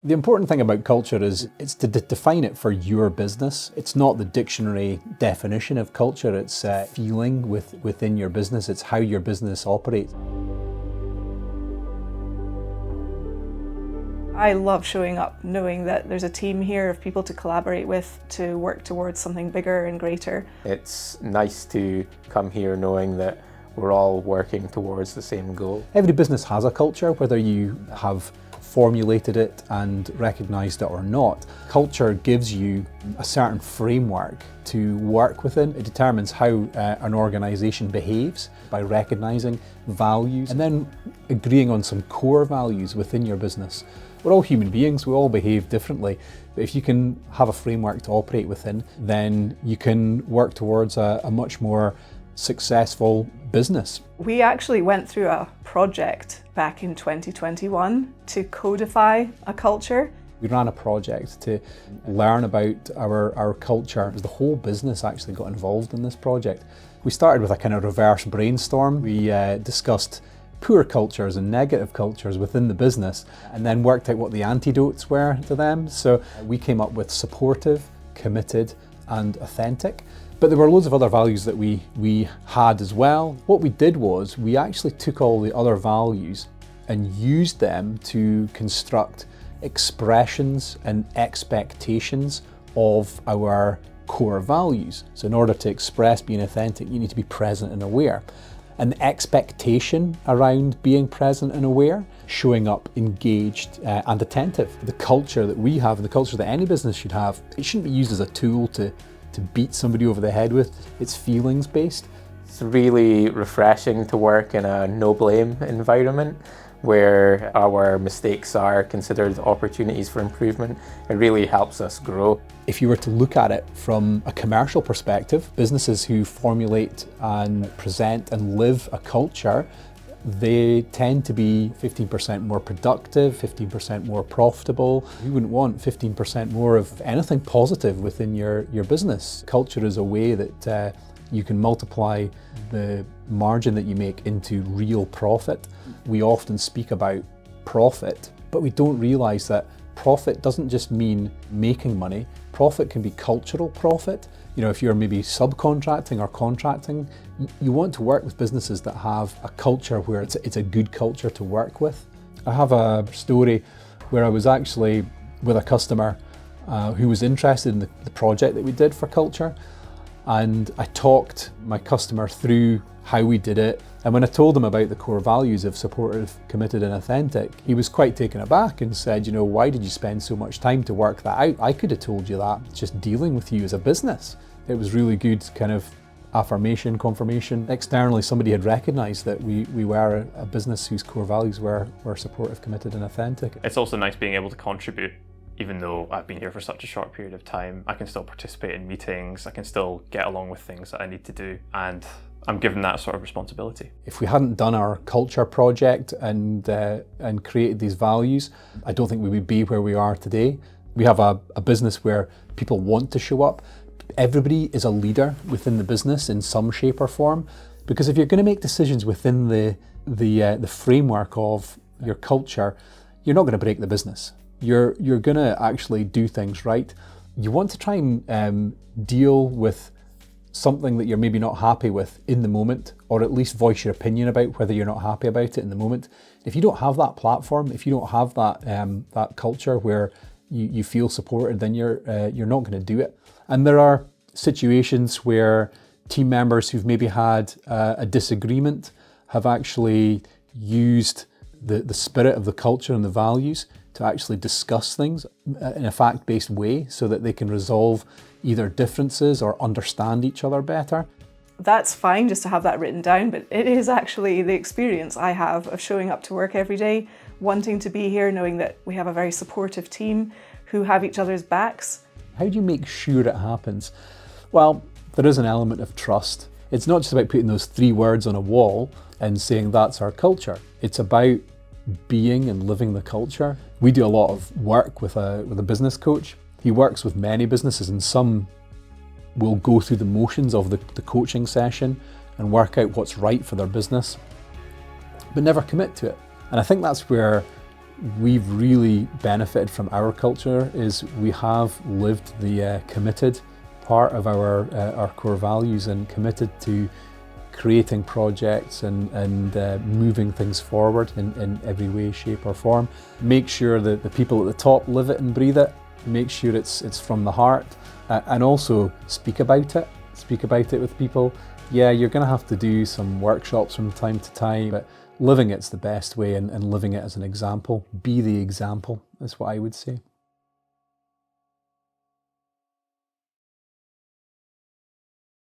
The important thing about culture is it's to define it for your business. It's not the dictionary definition of culture, it's a feeling within your business, it's how your business operates. I love showing up knowing that there's a team here of people to collaborate with to work towards something bigger and greater. It's nice to come here knowing that we're all working towards the same goal. Every business has a culture, whether you have formulated it and recognised it or not. Culture gives you a certain framework to work within. It determines how an organisation behaves by recognising values and then agreeing on some core values within your business. We're all human beings, we all behave differently, but if you can have a framework to operate within, then you can work towards a much more successful business. We actually went through a project back in 2021 to codify a culture. We ran a project to learn about our culture. The whole business actually got involved in this project. We started with a kind of reverse brainstorm. We discussed poor cultures and negative cultures within the business and then worked out what the antidotes were to them. So we came up with supportive, committed and authentic. But there were loads of other values that we had as well. What we did was we actually took all the other values and used them to construct expressions and expectations of our core values. So in order to express being authentic, you need to be present and aware. An expectation around being present and aware, showing up engaged and attentive. The culture that we have and the culture that any business should have, it shouldn't be used as a tool to beat somebody over the head with. It's feelings based. It's really refreshing to work in a no-blame environment where our mistakes are considered opportunities for improvement. It really helps us grow. If you were to look at it from a commercial perspective, businesses who formulate and present and live a culture, they tend to be 15% more productive, 15% more profitable. You wouldn't want 15% more of anything positive within your business. Culture is a way that you can multiply the margin that you make into real profit. We often speak about profit, but we don't realise that profit doesn't just mean making money. Profit can be cultural profit. You know, if you're maybe subcontracting or contracting, you want to work with businesses that have a culture where it's a good culture to work with. I have a story where I was actually with a customer who was interested in the project that we did for culture. And I talked my customer through how we did it. And when I told him about the core values of supportive, committed and authentic, he was quite taken aback and said, you know, why did you spend so much time to work that out? I could have told you that just dealing with you as a business. It was really good kind of affirmation, confirmation. Externally, somebody had recognised that we were a business whose core values were supportive, committed and authentic. It's also nice being able to contribute. Even though I've been here for such a short period of time, I can still participate in meetings, I can still get along with things that I need to do, and I'm given that sort of responsibility. If we hadn't done our culture project and created these values, I don't think we would be where we are today. We have a business where people want to show up. Everybody is a leader within the business in some shape or form, because if you're going to make decisions within the framework of your culture, you're not going to break the business. You're going to actually do things right. You want to try and deal with something that you're maybe not happy with in the moment, or at least voice your opinion about whether you're not happy about it in the moment. If you don't have that platform, if you don't have that culture where you feel supported, then you're not going to do it. And there are situations where team members who've maybe had a disagreement have actually used the spirit of the culture and the values to actually discuss things in a fact-based way so that they can resolve either differences or understand each other better. That's fine just to have that written down, but it is actually the experience I have of showing up to work every day, wanting to be here, knowing that we have a very supportive team who have each other's backs. How do you make sure it happens? Well, there is an element of trust. It's not just about putting those 3 words on a wall and saying that's our culture. It's about being and living the culture. We do a lot of work with a business coach. He works with many businesses, and some will go through the motions of the coaching session and work out what's right for their business, but never commit to it. And I think that's where we've really benefited from our culture is we have lived the committed part of our core values and committed to creating projects and moving things forward in every way, shape or form. Make sure that the people at the top live it and breathe it. Make sure it's from the heart, and also speak about it. Speak about it with people. Yeah, you're going to have to do some workshops from time to time, but living it's the best way, and living it as an example. Be the example is what I would say.